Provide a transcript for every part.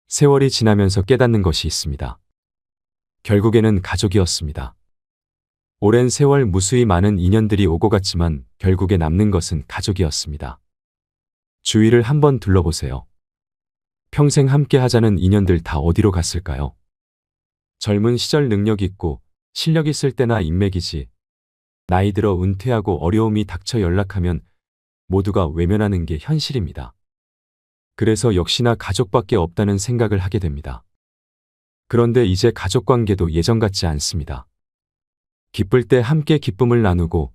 세월이 지나면서 깨닫는 것이 있습니다. 결국에는 가족이었습니다. 오랜 세월 무수히 많은 인연들이 오고 갔지만 결국에 남는 것은 가족이었습니다. 주위를 한번 둘러보세요. 평생 함께 하자는 인연들 다 어디로 갔을까요? 젊은 시절 능력 있고 실력 있을 때나 인맥이지. 나이 들어 은퇴하고 어려움이 닥쳐 연락하면 모두가 외면하는 게 현실입니다. 그래서 역시나 가족밖에 없다는 생각을 하게 됩니다. 그런데 이제 가족 관계도 예전 같지 않습니다. 기쁠 때 함께 기쁨을 나누고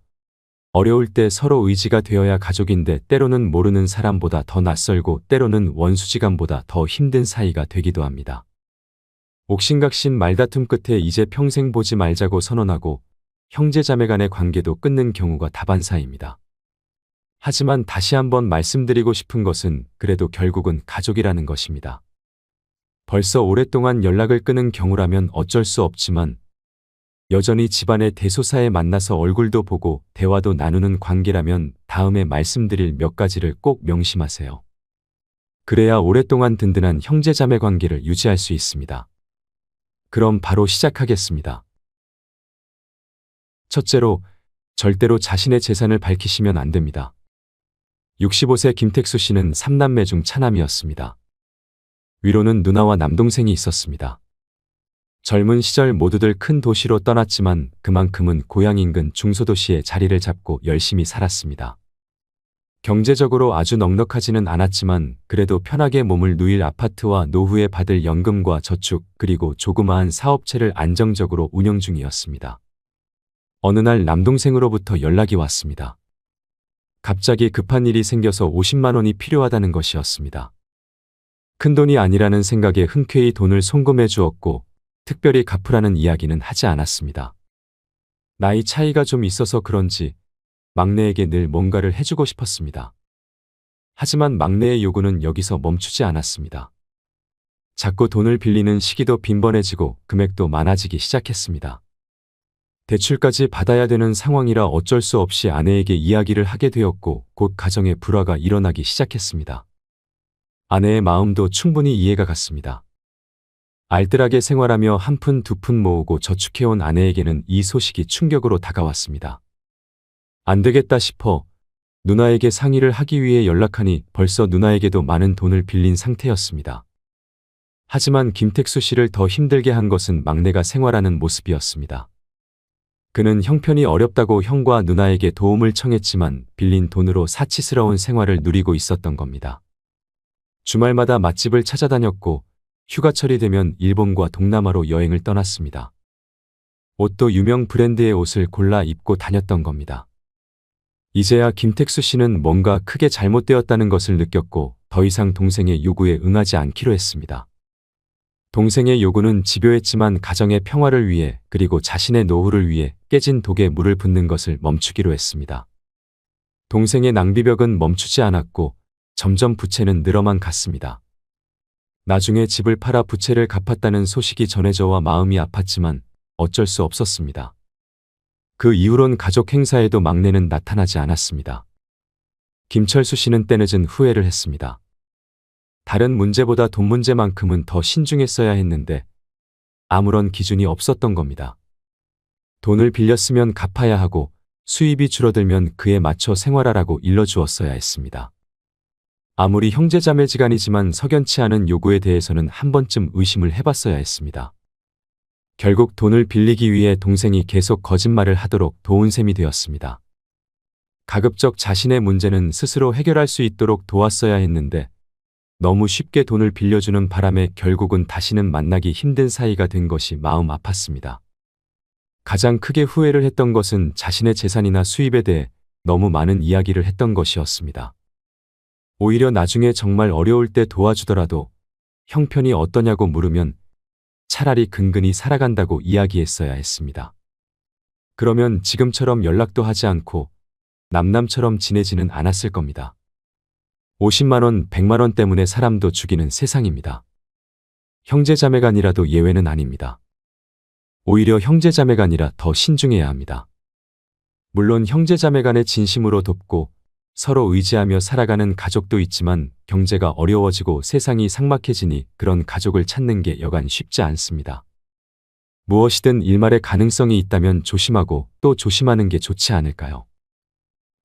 어려울 때 서로 의지가 되어야 가족인데 때로는 모르는 사람보다 더 낯설고 때로는 원수지간보다 더 힘든 사이가 되기도 합니다. 옥신각신 말다툼 끝에 이제 평생 보지 말자고 선언하고 형제자매 간의 관계도 끊는 경우가 다반사입니다. 하지만 다시 한번 말씀드리고 싶은 것은 그래도 결국은 가족이라는 것입니다. 벌써 오랫동안 연락을 끊은 경우라면 어쩔 수 없지만 여전히 집안의 대소사에 만나서 얼굴도 보고 대화도 나누는 관계라면 다음에 말씀드릴 몇 가지를 꼭 명심하세요. 그래야 오랫동안 든든한 형제자매 관계를 유지할 수 있습니다. 그럼 바로 시작하겠습니다. 첫째로, 절대로 자신의 재산을 밝히시면 안 됩니다. 65세 김택수 씨는 3남매 중 차남이었습니다. 위로는 누나와 남동생이 있었습니다. 젊은 시절 모두들 큰 도시로 떠났지만 그만큼은 고향 인근 중소도시에 자리를 잡고 열심히 살았습니다. 경제적으로 아주 넉넉하지는 않았지만 그래도 편하게 몸을 누일 아파트와 노후에 받을 연금과 저축 그리고 조그마한 사업체를 안정적으로 운영 중이었습니다. 어느 날 남동생으로부터 연락이 왔습니다. 갑자기 급한 일이 생겨서 50만 원이 필요하다는 것이었습니다. 큰돈이 아니라는 생각에 흔쾌히 돈을 송금해 주었고 특별히 갚으라는 이야기는 하지 않았습니다. 나이 차이가 좀 있어서 그런지 막내에게 늘 뭔가를 해주고 싶었습니다. 하지만 막내의 요구는 여기서 멈추지 않았습니다. 자꾸 돈을 빌리는 시기도 빈번해지고 금액도 많아지기 시작했습니다. 대출까지 받아야 되는 상황이라 어쩔 수 없이 아내에게 이야기를 하게 되었고 곧 가정의 불화가 일어나기 시작했습니다. 아내의 마음도 충분히 이해가 갔습니다. 알뜰하게 생활하며 한 푼 두 푼 모으고 저축해온 아내에게는 이 소식이 충격으로 다가왔습니다. 안 되겠다 싶어 누나에게 상의를 하기 위해 연락하니 벌써 누나에게도 많은 돈을 빌린 상태였습니다. 하지만 김택수 씨를 더 힘들게 한 것은 막내가 생활하는 모습이었습니다. 그는 형편이 어렵다고 형과 누나에게 도움을 청했지만 빌린 돈으로 사치스러운 생활을 누리고 있었던 겁니다. 주말마다 맛집을 찾아다녔고 휴가철이 되면 일본과 동남아로 여행을 떠났습니다. 옷도 유명 브랜드의 옷을 골라 입고 다녔던 겁니다. 이제야 김택수 씨는 뭔가 크게 잘못되었다는 것을 느꼈고 더 이상 동생의 요구에 응하지 않기로 했습니다. 동생의 요구는 집요했지만 가정의 평화를 위해 그리고 자신의 노후를 위해 깨진 독에 물을 붓는 것을 멈추기로 했습니다. 동생의 낭비벽은 멈추지 않았고 점점 부채는 늘어만 갔습니다. 나중에 집을 팔아 부채를 갚았다는 소식이 전해져와 마음이 아팠지만 어쩔 수 없었습니다. 그 이후론 가족 행사에도 막내는 나타나지 않았습니다. 김철수 씨는 때늦은 후회를 했습니다. 다른 문제보다 돈 문제만큼은 더 신중했어야 했는데 아무런 기준이 없었던 겁니다. 돈을 빌렸으면 갚아야 하고 수입이 줄어들면 그에 맞춰 생활하라고 일러주었어야 했습니다. 아무리 형제자매지간이지만 석연치 않은 요구에 대해서는 한 번쯤 의심을 해봤어야 했습니다. 결국 돈을 빌리기 위해 동생이 계속 거짓말을 하도록 도운 셈이 되었습니다. 가급적 자신의 문제는 스스로 해결할 수 있도록 도왔어야 했는데 너무 쉽게 돈을 빌려주는 바람에 결국은 다시는 만나기 힘든 사이가 된 것이 마음 아팠습니다. 가장 크게 후회를 했던 것은 자신의 재산이나 수입에 대해 너무 많은 이야기를 했던 것이었습니다. 오히려 나중에 정말 어려울 때 도와주더라도 형편이 어떠냐고 물으면 차라리 근근히 살아간다고 이야기했어야 했습니다. 그러면 지금처럼 연락도 하지 않고 남남처럼 지내지는 않았을 겁니다. 50만 원, 100만 원 때문에 사람도 죽이는 세상입니다. 형제자매간이라도 예외는 아닙니다. 오히려 형제자매간이라 더 신중해야 합니다. 물론 형제자매간에 진심으로 돕고 서로 의지하며 살아가는 가족도 있지만 경제가 어려워지고 세상이 삭막해지니 그런 가족을 찾는 게 여간 쉽지 않습니다. 무엇이든 일말의 가능성이 있다면 조심하고 또 조심하는 게 좋지 않을까요?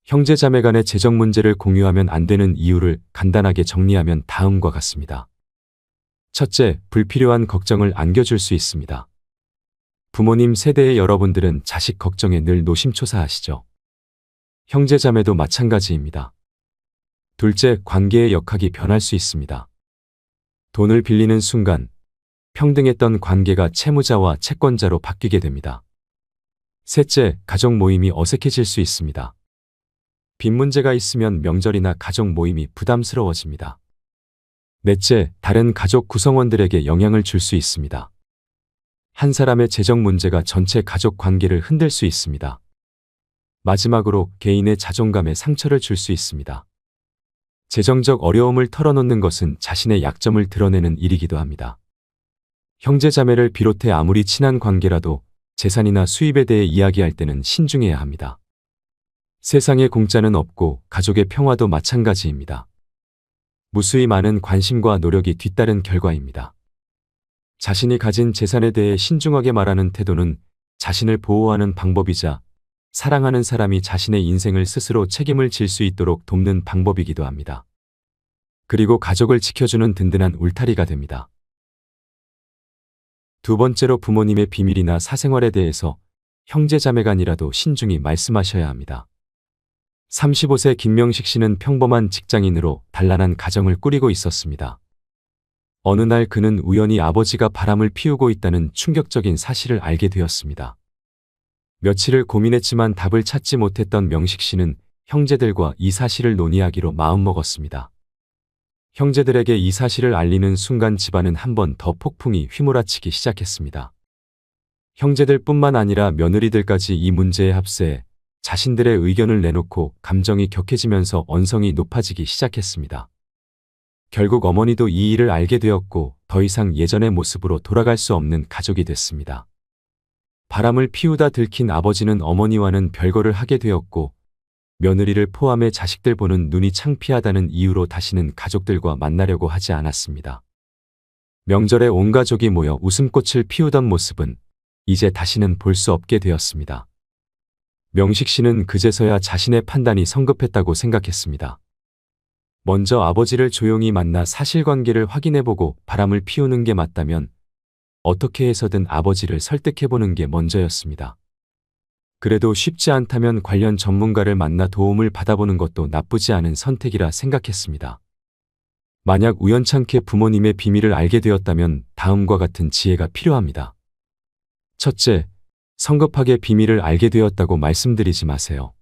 형제자매 간의 재정 문제를 공유하면 안 되는 이유를 간단하게 정리하면 다음과 같습니다. 첫째, 불필요한 걱정을 안겨줄 수 있습니다. 부모님 세대의 여러분들은 자식 걱정에 늘 노심초사하시죠. 형제자매도 마찬가지입니다. 둘째, 관계의 역학이 변할 수 있습니다. 돈을 빌리는 순간 평등했던 관계가 채무자와 채권자로 바뀌게 됩니다. 셋째, 가족 모임이 어색해질 수 있습니다. 빚 문제가 있으면 명절이나 가족 모임이 부담스러워집니다. 넷째, 다른 가족 구성원들에게 영향을 줄 수 있습니다. 한 사람의 재정 문제가 전체 가족 관계를 흔들 수 있습니다. 마지막으로 개인의 자존감에 상처를 줄 수 있습니다. 재정적 어려움을 털어놓는 것은 자신의 약점을 드러내는 일이기도 합니다. 형제자매를 비롯해 아무리 친한 관계라도 재산이나 수입에 대해 이야기할 때는 신중해야 합니다. 세상에 공짜는 없고 가족의 평화도 마찬가지입니다. 무수히 많은 관심과 노력이 뒤따른 결과입니다. 자신이 가진 재산에 대해 신중하게 말하는 태도는 자신을 보호하는 방법이자 사랑하는 사람이 자신의 인생을 스스로 책임을 질 수 있도록 돕는 방법이기도 합니다. 그리고 가족을 지켜주는 든든한 울타리가 됩니다. 두 번째로 부모님의 비밀이나 사생활에 대해서 형제자매간이라도 신중히 말씀하셔야 합니다. 35세 김명식 씨는 평범한 직장인으로 단란한 가정을 꾸리고 있었습니다. 어느 날 그는 우연히 아버지가 바람을 피우고 있다는 충격적인 사실을 알게 되었습니다. 며칠을 고민했지만 답을 찾지 못했던 명식 씨는 형제들과 이 사실을 논의하기로 마음먹었습니다. 형제들에게 이 사실을 알리는 순간 집안은 한 번 더 폭풍이 휘몰아치기 시작했습니다. 형제들뿐만 아니라 며느리들까지 이 문제에 합세해 자신들의 의견을 내놓고 감정이 격해지면서 언성이 높아지기 시작했습니다. 결국 어머니도 이 일을 알게 되었고 더 이상 예전의 모습으로 돌아갈 수 없는 가족이 됐습니다. 바람을 피우다 들킨 아버지는 어머니와는 별거를 하게 되었고 며느리를 포함해 자식들 보는 눈이 창피하다는 이유로 다시는 가족들과 만나려고 하지 않았습니다. 명절에 온 가족이 모여 웃음꽃을 피우던 모습은 이제 다시는 볼 수 없게 되었습니다. 명식 씨는 그제서야 자신의 판단이 성급했다고 생각했습니다. 먼저 아버지를 조용히 만나 사실관계를 확인해보고 바람을 피우는 게 맞다면 어떻게 해서든 아버지를 설득해보는 게 먼저였습니다. 그래도 쉽지 않다면 관련 전문가를 만나 도움을 받아보는 것도 나쁘지 않은 선택이라 생각했습니다. 만약 우연찮게 부모님의 비밀을 알게 되었다면 다음과 같은 지혜가 필요합니다. 첫째, 성급하게 비밀을 알게 되었다고 말씀드리지 마세요.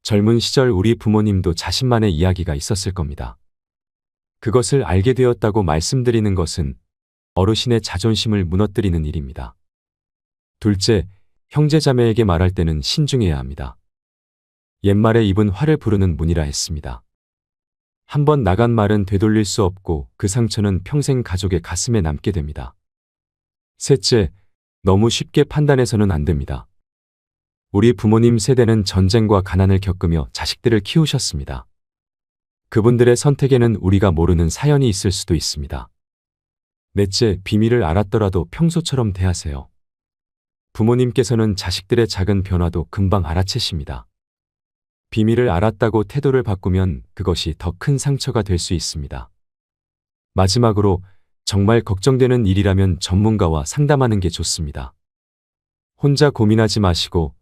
젊은 시절 우리 부모님도 자신만의 이야기가 있었을 겁니다. 그것을 알게 되었다고 말씀드리는 것은 어르신의 자존심을 무너뜨리는 일입니다. 둘째, 형제자매에게 말할 때는 신중해야 합니다. 옛말에 입은 화를 부르는 문이라 했습니다. 한번 나간 말은 되돌릴 수 없고 그 상처는 평생 가족의 가슴에 남게 됩니다. 셋째, 너무 쉽게 판단해서는 안 됩니다. 우리 부모님 세대는 전쟁과 가난을 겪으며 자식들을 키우셨습니다. 그분들의 선택에는 우리가 모르는 사연이 있을 수도 있습니다. 넷째, 비밀을 알았더라도 평소처럼 대하세요. 부모님께서는 자식들의 작은 변화도 금방 알아채십니다. 비밀을 알았다고 태도를 바꾸면 그것이 더 큰 상처가 될 수 있습니다. 마지막으로 정말 걱정되는 일이라면 전문가와 상담하는 게 좋습니다. 혼자 고민하지 마시고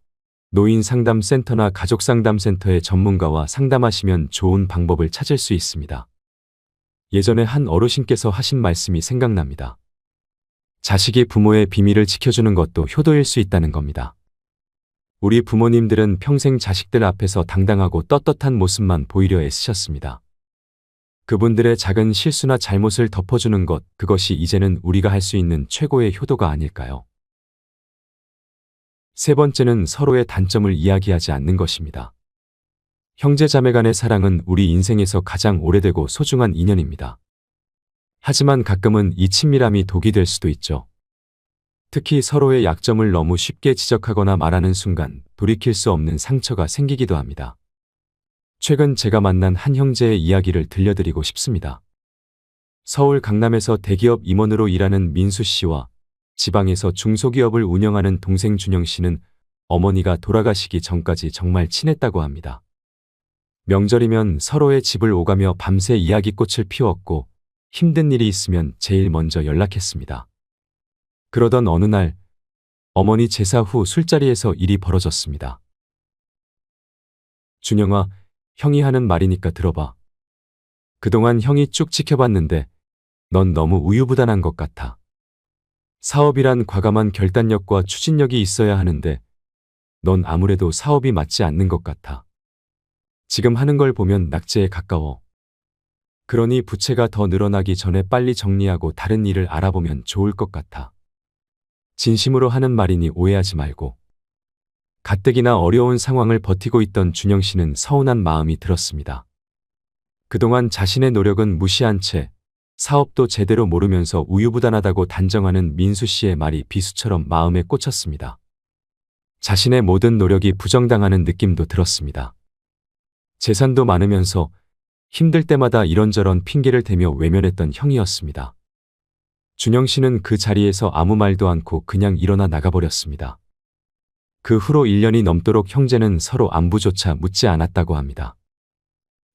노인상담센터나 가족상담센터의 전문가와 상담하시면 좋은 방법을 찾을 수 있습니다. 예전에 한 어르신께서 하신 말씀이 생각납니다. 자식이 부모의 비밀을 지켜주는 것도 효도일 수 있다는 겁니다. 우리 부모님들은 평생 자식들 앞에서 당당하고 떳떳한 모습만 보이려 애쓰셨습니다. 그분들의 작은 실수나 잘못을 덮어주는 것, 그것이 이제는 우리가 할 수 있는 최고의 효도가 아닐까요? 세 번째는 서로의 단점을 이야기하지 않는 것입니다. 형제자매 간의 사랑은 우리 인생에서 가장 오래되고 소중한 인연입니다. 하지만 가끔은 이 친밀함이 독이 될 수도 있죠. 특히 서로의 약점을 너무 쉽게 지적하거나 말하는 순간 돌이킬 수 없는 상처가 생기기도 합니다. 최근 제가 만난 한 형제의 이야기를 들려드리고 싶습니다. 서울 강남에서 대기업 임원으로 일하는 민수 씨와 지방에서 중소기업을 운영하는 동생 준영 씨는 어머니가 돌아가시기 전까지 정말 친했다고 합니다. 명절이면 서로의 집을 오가며 밤새 이야기꽃을 피웠고 힘든 일이 있으면 제일 먼저 연락했습니다. 그러던 어느 날 어머니 제사 후 술자리에서 일이 벌어졌습니다. 준영아, 형이 하는 말이니까 들어봐. 그동안 형이 쭉 지켜봤는데 넌 너무 우유부단한 것 같아. 사업이란 과감한 결단력과 추진력이 있어야 하는데 넌 아무래도 사업이 맞지 않는 것 같아. 지금 하는 걸 보면 낙제에 가까워. 그러니 부채가 더 늘어나기 전에 빨리 정리하고 다른 일을 알아보면 좋을 것 같아. 진심으로 하는 말이니 오해하지 말고. 가뜩이나 어려운 상황을 버티고 있던 준영 씨는 서운한 마음이 들었습니다. 그동안 자신의 노력은 무시한 채 사업도 제대로 모르면서 우유부단하다고 단정하는 민수 씨의 말이 비수처럼 마음에 꽂혔습니다. 자신의 모든 노력이 부정당하는 느낌도 들었습니다. 재산도 많으면서 힘들 때마다 이런저런 핑계를 대며 외면했던 형이었습니다. 준영 씨는 그 자리에서 아무 말도 않고 그냥 일어나 나가버렸습니다. 그 후로 1년이 넘도록 형제는 서로 안부조차 묻지 않았다고 합니다.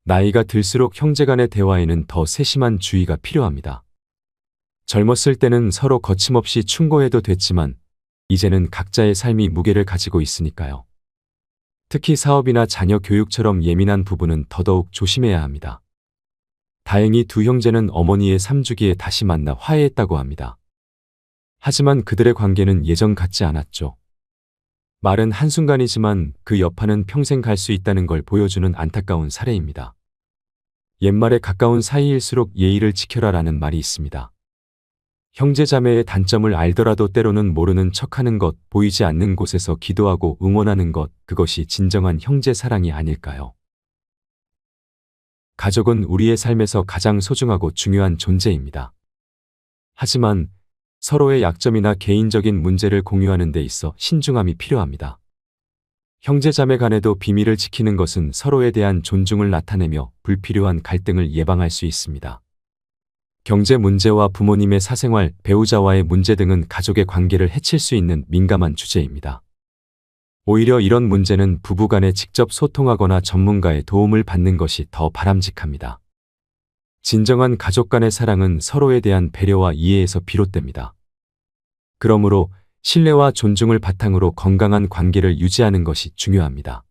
나이가 들수록 형제 간의 대화에는 더 세심한 주의가 필요합니다. 젊었을 때는 서로 거침없이 충고해도 됐지만 이제는 각자의 삶이 무게를 가지고 있으니까요. 특히 사업이나 자녀 교육처럼 예민한 부분은 더더욱 조심해야 합니다. 다행히 두 형제는 어머니의 3주기에 다시 만나 화해했다고 합니다. 하지만 그들의 관계는 예전 같지 않았죠. 말은 한순간이지만 그 여파는 평생 갈 수 있다는 걸 보여주는 안타까운 사례입니다. 옛말에 가까운 사이일수록 예의를 지켜라라는 말이 있습니다. 형제자매의 단점을 알더라도 때로는 모르는 척하는 것, 보이지 않는 곳에서 기도하고 응원하는 것, 그것이 진정한 형제 사랑이 아닐까요? 가족은 우리의 삶에서 가장 소중하고 중요한 존재입니다. 하지만 서로의 약점이나 개인적인 문제를 공유하는 데 있어 신중함이 필요합니다. 형제자매 간에도 비밀을 지키는 것은 서로에 대한 존중을 나타내며 불필요한 갈등을 예방할 수 있습니다. 경제 문제와 부모님의 사생활, 배우자와의 문제 등은 가족의 관계를 해칠 수 있는 민감한 주제입니다. 오히려 이런 문제는 부부간에 직접 소통하거나 전문가의 도움을 받는 것이 더 바람직합니다. 진정한 가족 간의 사랑은 서로에 대한 배려와 이해에서 비롯됩니다. 그러므로 신뢰와 존중을 바탕으로 건강한 관계를 유지하는 것이 중요합니다.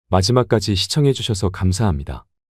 마지막까지 시청해 주셔서 감사합니다.